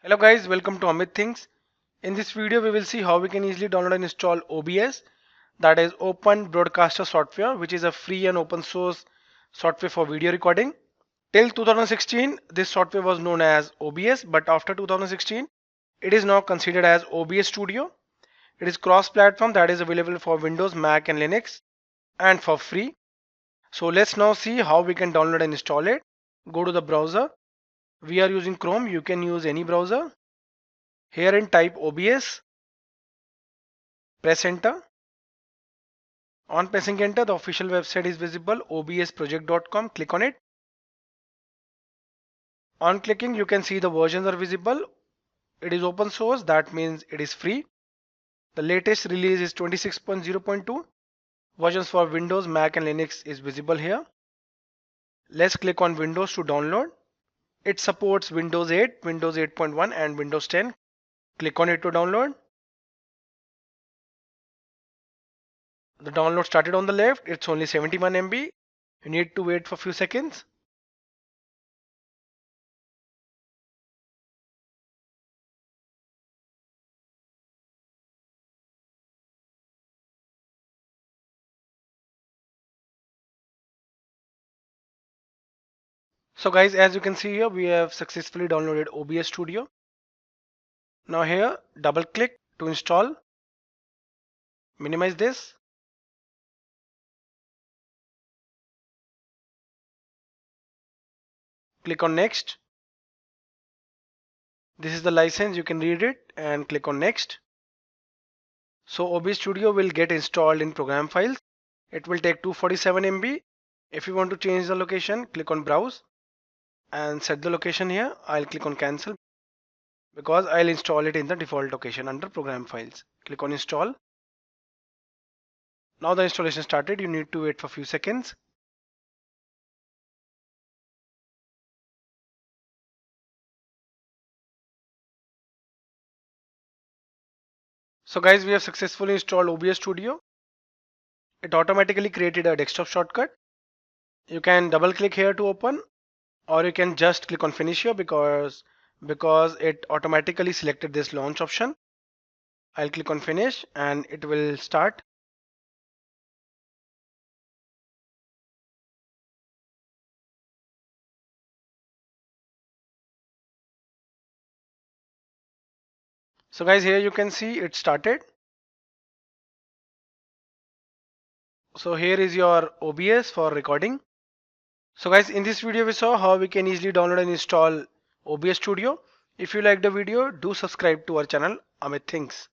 Hello guys, welcome to Amit Things. In this video we will see how we can easily download and install OBS, that is Open Broadcaster software, which is a free and open source software for video recording. Till 2016 this software was known as OBS, but after 2016 it is now considered as OBS Studio. It is cross platform, that is available for Windows, Mac and Linux and for free. So let's now see how we can download and install it. Go to the browser. We are using Chrome, you can use any browser. Here in type OBS, press enter. On pressing enter, the official website is visible, obsproject.com. Click on it. On clicking, you can see the versions are visible. It is open source, that means it is free. The latest release is 26.0.2. Versions for Windows, Mac and Linux is visible here. Let's click on Windows to download. It supports Windows 8, Windows 8.1 and Windows 10. Click on it to download. The download started on the left. It's only 71 MB. You need to wait for a few seconds. So guys, as you can see here, we have successfully downloaded OBS Studio. Now here, double click to install. Minimize this. Click on next. This is the license, you can read it and click on next. So OBS Studio will get installed in program files. It will take 247 MB. If you want to change the location, click on browse and set the location here. I'll click on cancel because I'll install it in the default location under program files. Click on install. Now the installation started. You need to wait for a few seconds. So guys, we have successfully installed OBS Studio. It automatically created a desktop shortcut. You can double click here to open, or you can just click on finish here because it automatically selected this launch option. I'll click on finish and it will start. So guys, here you can see it started. So here is your OBS for recording. So guys, in this video we saw how we can easily download and install OBS Studio. If you like the video, do subscribe to our channel Amit Thinks.